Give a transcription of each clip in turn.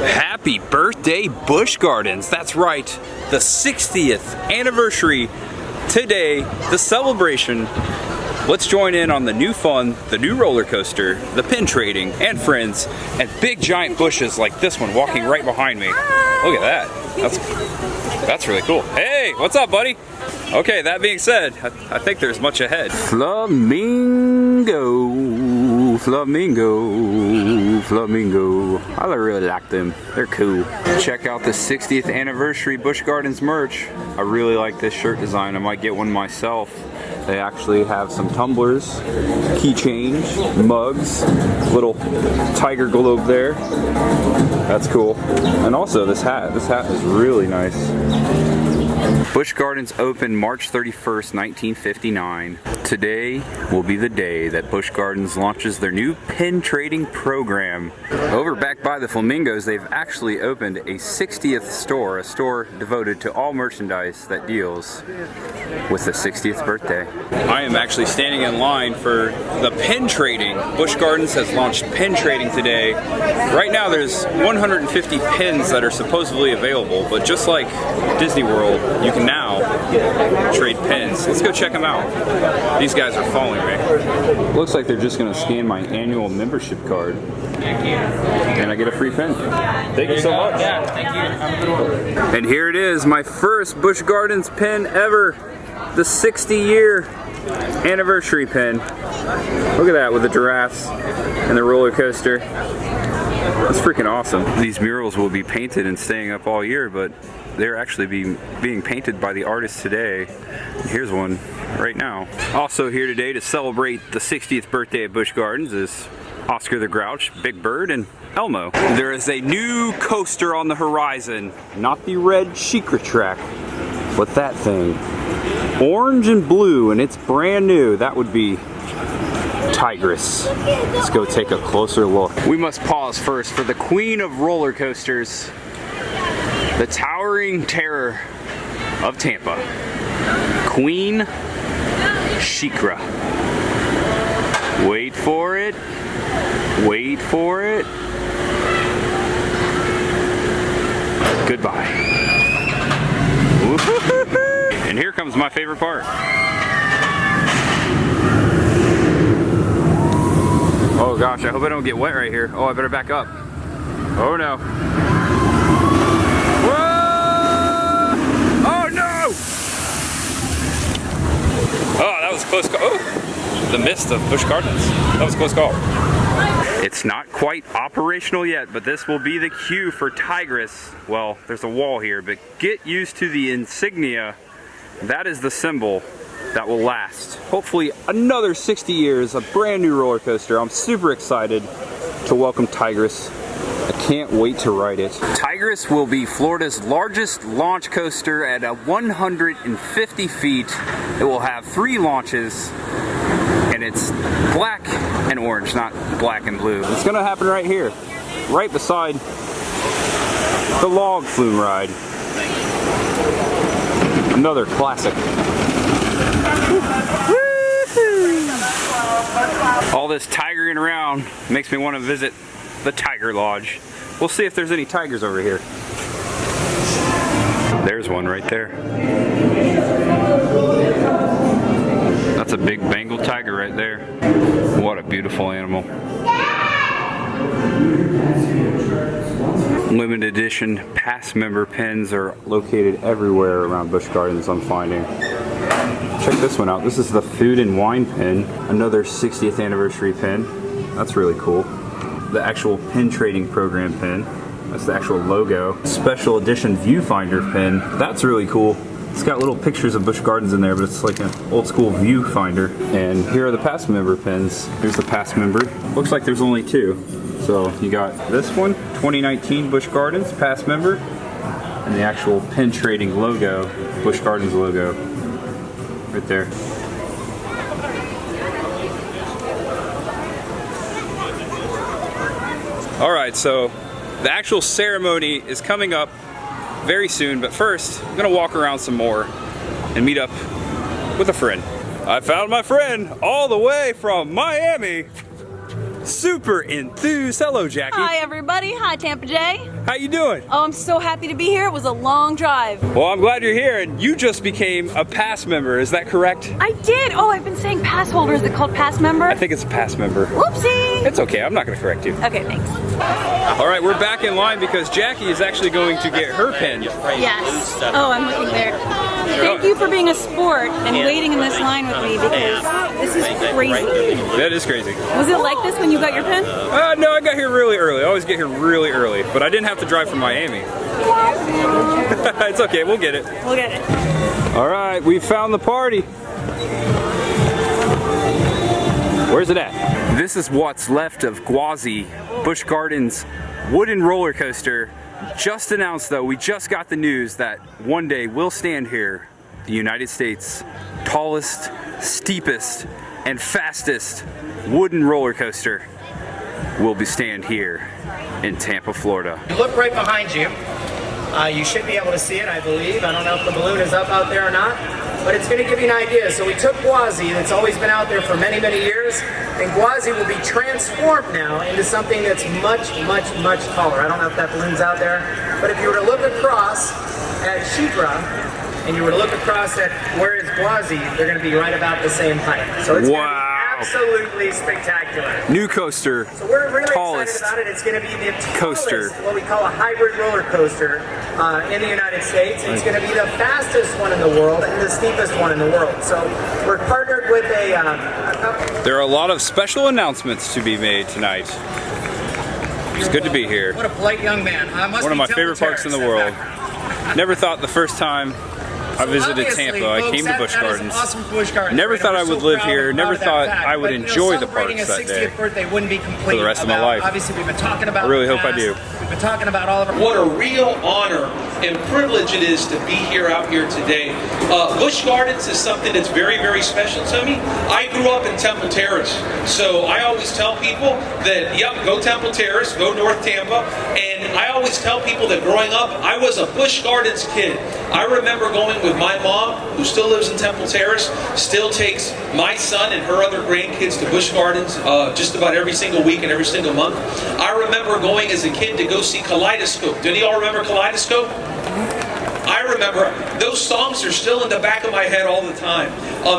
Happy birthday, Busch Gardens. That's right, the 60th anniversary today, the celebration. Let's join in on the new fun, the new roller coaster, the pin trading, and friends, and big giant bushes like this one walking right behind me. Look at that. That's really cool. Hey, what's up, buddy? Okay, that being said, I think there's much ahead. Flamingo, flamingo, flamingo. I really like them. They're cool. Check out the 60th anniversary Busch Gardens merch. I really like this shirt design. I might get one myself. They actually have some tumblers, keychains, mugs, little tiger globe there. That's cool. And also this hat. This hat is really nice. Busch Gardens opened March 31st, 1959. Today will be the day that Busch Gardens launches their new pin trading program. Over back by the Flamingos, they've actually opened a 60th store, a store devoted to all merchandise that deals with the 60th birthday. I am actually standing in line for the pin trading. Busch Gardens has launched pin trading today. Right now there's 150 pins that are supposedly available, but just like Disney World, you can now trade pins. Let's go check them out. These guys are following me. Looks like they're just going to scan my annual membership card. And I get a free pin. Thank you so much. Yeah, thank you. Have a good one. And here it is, my first Busch Gardens pin ever. The 60-year anniversary pin. Look at that with the giraffes and the roller coaster. That's freaking awesome. These murals will be painted and staying up all year, but they're actually being painted by the artists today. Here's one right now. Also here today to celebrate the 60th birthday of Busch Gardens is Oscar the Grouch, Big Bird, and Elmo. There is a new coaster on the horizon. Not the red Secret track, but that thing. Orange and blue, and it's brand new. That would be Tigress. Let's go take a closer look. We must pause first for the queen of roller coasters, the towering terror of Tampa, Queen Shikra. Wait for it. Wait for it. Goodbye. And here comes my favorite part. Oh gosh, I hope I don't get wet right here. Oh, I better back up. Oh no. Whoa! Oh no! Oh, that was a close call. Oh, the mist of Busch Gardens. That was a close call. It's not quite operational yet, but this will be the cue for Tigress. Well, there's a wall here, but get used to the insignia. That is the symbol that will last. Hopefully another 60 years, a brand new roller coaster. I'm super excited to welcome Tigress. I can't wait to ride it. Tigress will be Florida's largest launch coaster at 150 feet. It will have 3 launches, and it's black and orange, not black and blue. It's gonna happen right here, right beside the log flume ride. Another classic. All this tigering around makes me want to visit the Tiger Lodge. We'll see if there's any tigers over here. There's one right there. That's a big Bengal tiger right there. What a beautiful animal. Limited edition pass member pins are located everywhere around Busch Gardens, I'm finding. Check this one out. This is the food and wine pin. Another 60th anniversary pin. That's really cool. The actual pin trading program pin. That's the actual logo. Special edition viewfinder pin. That's really cool. It's got little pictures of Busch Gardens in there, but it's like an old school viewfinder. And here are the past member pins. Here's the past member. Looks like there's only 2. So you got this one, 2019 Busch Gardens, past member, and the actual pin trading logo, Busch Gardens logo, right there. All right, so the actual ceremony is coming up very soon, but first, I'm gonna walk around some more and meet up with a friend. I found my friend all the way from Miami. Super enthused. Hello, Jackie. Hi, everybody. Hi, Tampa J. How you doing? Oh, I'm so happy to be here. It was a long drive. Well, I'm glad you're here, and you just became a pass member. Is that correct? I did. Oh, I've been saying pass holder. Is it called pass member? I think it's a pass member. Whoopsie. It's okay. I'm not going to correct you. Okay, thanks. All right, we're back in line because Jackie is actually going to get her pen. Yes. Oh, I'm looking there. Thank you for being a sport and waiting in this line with me because this is crazy. That is crazy. Was it like this when you got your pen? No, I got here really early. I always get here really early, but I didn't have to drive from Miami. It's okay, we'll get it. We'll get it. All right, we found the party. Where's it at? This is what's left of Gwazi, Busch Gardens wooden roller coaster. Just announced though, we just got the news that one day we'll stand here, the United States' tallest, steepest, and fastest wooden roller coaster will be stand here in Tampa, Florida. You look right behind you. You should be able to see it, I believe. I don't know if the balloon is up out there or not, but it's going to give you an idea. So we took Gwazi, that's always been out there for many, many years, and Gwazi will be transformed now into something that's much, much, much taller. I don't know if that balloon's out there, but if you were to look across at Shikra, and you were to look across at where is Gwazi, they're going to be right about the same height. So it's going to be absolutely spectacular. New coaster, so we're really tallest excited about it. It's going to be the tallest, coaster. what we call a hybrid roller coaster in the United States. It's going to be the fastest one in the world and the steepest one in the world. So we're partnered with a There are a lot of special announcements to be made tonight. It's good to be here. What a polite young man. One of my favorite parks in the world. Never thought the first time I visited Tampa, I came to Busch Gardens. Awesome Busch Gardens. Never thought I would live here, never thought I would enjoy the parks that day birthday wouldn't be complete for the rest of my life. Obviously, we've been talking about I really hope I do. We've been talking about all of our... What a real honor and privilege it is to be here out here today. Busch Gardens is something that's very, very special to me. I grew up in Temple Terrace, so I always tell people that, yep, go Temple Terrace, go North Tampa, and I always tell people that growing up, I was a Busch Gardens kid. I remember going with my mom, who still lives in Temple Terrace, still takes my son and her other grandkids to Busch Gardens just about every single week and every single month. I remember going as a kid to go see Kaleidoscope. Do any of y'all remember Kaleidoscope? I remember those songs are still in the back of my head all the time.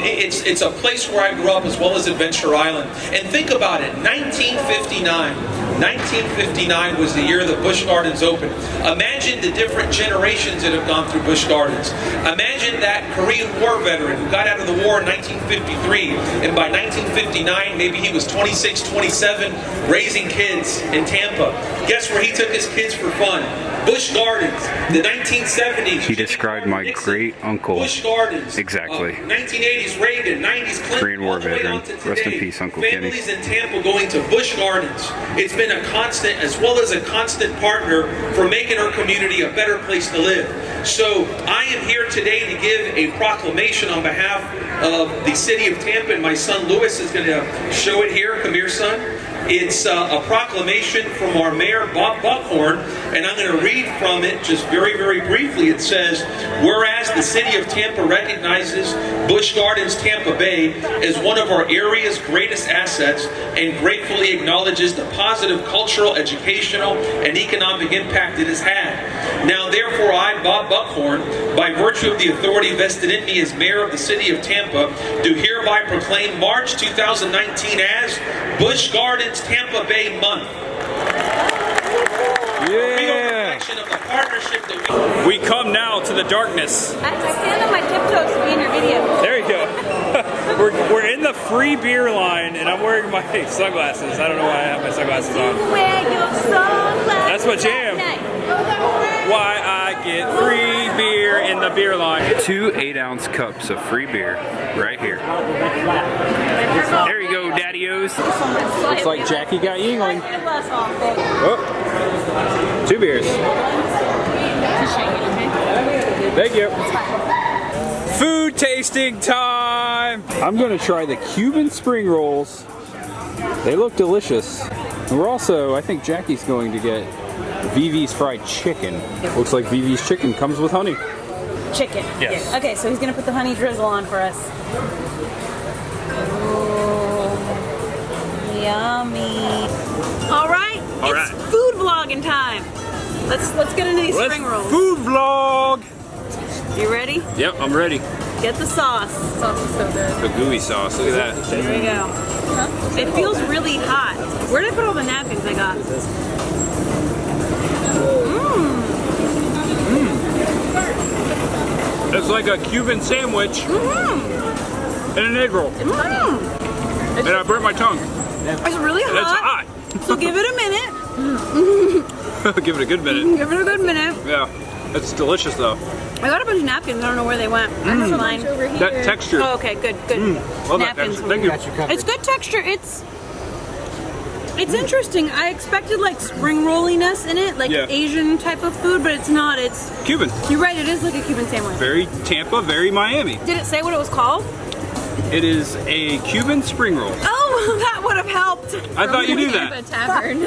It's a place where I grew up as well as Adventure Island. And think about it, 1959. 1959 was the year that Busch Gardens opened. Imagine the different generations that have gone through Busch Gardens. Imagine that Korean War veteran who got out of the war in 1953, and by 1959, maybe he was 26, 27, raising kids in Tampa. Guess where he took his kids for fun? Busch Gardens. The 1970s. He described my great uncle. Busch Gardens. Exactly. 1980s Reagan, 90s Clinton. Korean War all the way veteran. on to Rest in today. peace, Uncle Kenny. Families in Tampa going to Busch Gardens. It's been a constant, as well as a constant partner for making our community a better place to live. So I am here today to give a proclamation on behalf of the city of Tampa, and my son Lewis is going to show it here. Come here, son. It's a proclamation from our mayor, Bob Buckhorn, and I'm going to read from it just very, very briefly. It says, whereas the city of Tampa recognizes Busch Gardens Tampa Bay as one of our area's greatest assets and gratefully acknowledges the positive cultural, educational, and economic impact it has had. Now, therefore, I, Bob Buckhorn, by virtue of the authority vested in me as mayor of the city of Tampa, do hereby proclaim March 2019 as Busch Gardens Tampa Bay Month. Yeah! Of the partnership that We come now to the darkness. I have to stand on my tiptoes to be in your video. There you go. we're in the free beer line, and I'm wearing my sunglasses. I don't know why I have my sunglasses on. Wear your sunglasses. That's my jam. Why I get free beer in the beer line. 2 8-ounce cups of free beer right here. There you go, Daddy-O's. Looks like Jackie got Yingling. Oh, 2 beers. Thank you. Food tasting time. I'm gonna try the Cuban spring rolls. They look delicious. And we're also, I think Jackie's going to get Vivi's fried chicken. Looks like Vivi's chicken comes with honey. Chicken. Yes. Okay, so he's gonna put the honey drizzle on for us. Ooh, yummy. All right, it's food vlogging time. Let's get into these spring rolls. Food vlog. You ready? Yep, I'm ready. Get the sauce. Sauce is so good. The gooey sauce. Look at that. There we go. It feels really hot. Where did I put all the napkins I got? It's like a Cuban sandwich and an egg roll. And I burnt my tongue. It's really hot. It's hot. So give it a minute. Give it a good minute. Give it a good minute. Yeah. It's delicious though. I got a bunch of napkins. I don't know where they went. That's mine. That texture. Oh, okay, good. Love that texture. Thank you. It's good texture. It's interesting. I expected like spring rolliness in it, like Asian type of food, but it's not. It's Cuban. You're right. It is like a Cuban sandwich. Very Tampa, very Miami. Did it say what it was called? It is a Cuban spring roll. Oh, that would have helped. I thought you knew that. Tavern.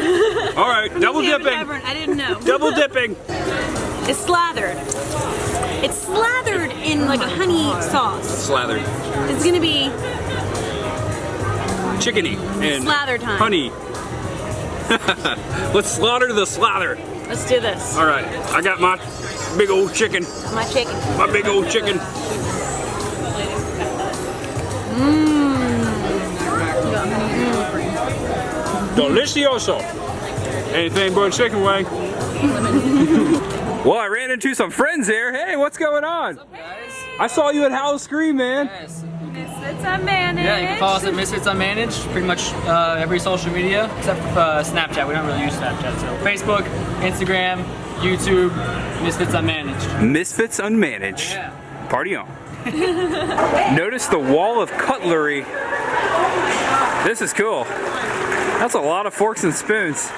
All right, double dipping. Tavern. I didn't know. Double dipping. It's slathered. It's slathered in like a honey sauce. Slathered. It's gonna be Chickeny and slather time. honey. Let's slaughter the slather. Let's do this. All right, I got my big old chicken. My chicken. My big old chicken. Delicioso. Anything but chicken wing. Well, I ran into some friends here. Hey, what's going on? What's up, guys? I saw you at Howl Scream, man. Yes. Misfits Unmanaged. Yeah, you can follow us at Misfits Unmanaged, pretty much every social media, except for Snapchat. We don't really use Snapchat, so Facebook, Instagram, YouTube, Misfits Unmanaged. Misfits Unmanaged. Yeah. Party on. Notice the wall of cutlery. This is cool. That's a lot of forks and spoons.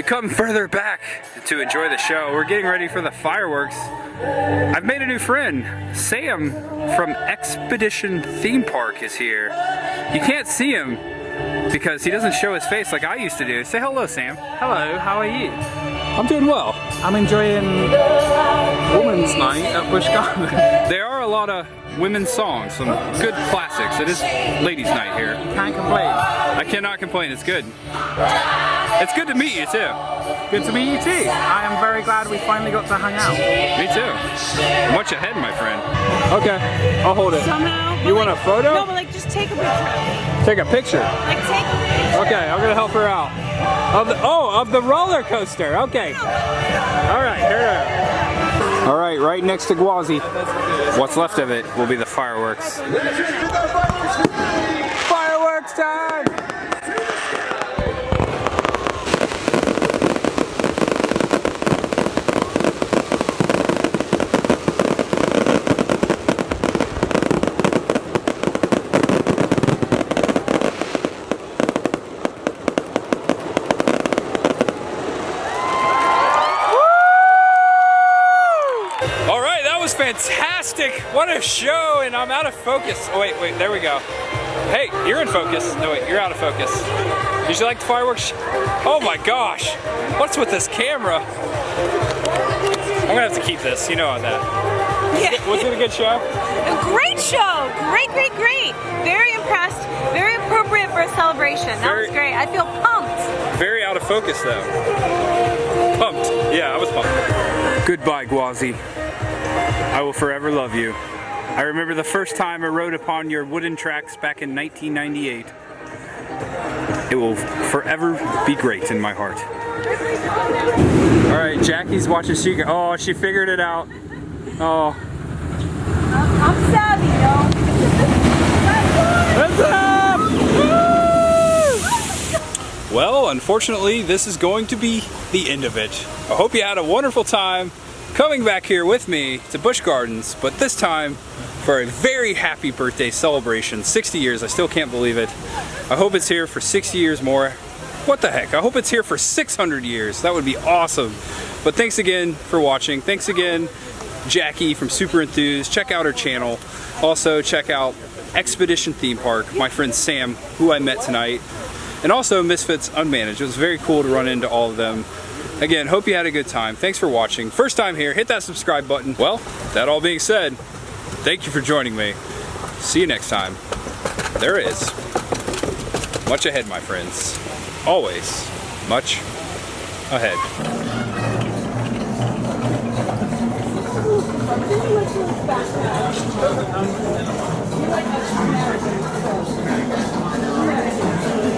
Come further back to enjoy the show. We're getting ready for the fireworks. I've made a new friend. Sam from Expedition Theme Park is here. You can't see him because he doesn't show his face like I used to do. Say hello, Sam. Hello, how are you? I'm doing well. I'm enjoying Women's Night at Busch Gardens. There are a lot of women's songs, some good classics. It is ladies' night here. Can't complain. I cannot complain, it's good. It's good to meet you too. Good to meet you too. I am very glad we finally got to hang out. Me too. Much ahead, my friend. Okay, I'll hold it. Somehow. You want a photo? No, but like just take a picture of me. Take a picture. Like take a picture. Okay, I'm gonna help her out. Of the roller coaster. Okay. All right, here we are. All right, right next to Gwazi. What's left of it will be the fireworks. Fireworks time! Fantastic! What a show! And I'm out of focus. Oh wait, there we go. Hey, you're in focus. No wait, you're out of focus. Did you like the fireworks? Oh my gosh! What's with this camera? I'm gonna have to keep this. You know that. Yeah. Was it a good show? A great show! Great. Very impressed. Very appropriate for a celebration. That was great. I feel pumped. Very out of focus though. Pumped. Yeah, I was pumped. Goodbye, Gwazi. I will forever love you. I remember the first time I rode upon your wooden tracks back in 1998. It will forever be great in my heart. All right, Jackie's watching. She figured it out. Oh. I'm savvy, yo. What's up? Woo! Well, unfortunately, this is going to be the end of it. I hope you had a wonderful time coming back here with me to Busch Gardens, but this time for a very happy birthday celebration. 60 years, I still can't believe it. I hope it's here for 60 years more. What the heck? I hope it's here for 600 years. That would be awesome. But thanks again for watching. Thanks again, Jackie from Super Enthused. Check out her channel. Also, check out Expedition Theme Park, my friend Sam, who I met tonight. And also Misfits Unmanaged. It was very cool to run into all of them. Again, hope you had a good time. Thanks for watching. First time here, hit that subscribe button. Well, that all being said, thank you for joining me. See you next time. There is much ahead, my friends. Always much ahead.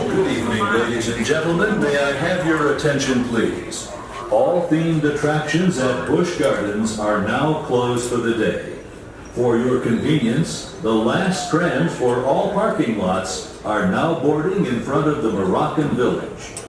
Good evening, ladies and gentlemen. May I have your attention, please? All themed attractions at Busch Gardens are now closed for the day. For your convenience, the last trams for all parking lots are now boarding in front of the Moroccan Village.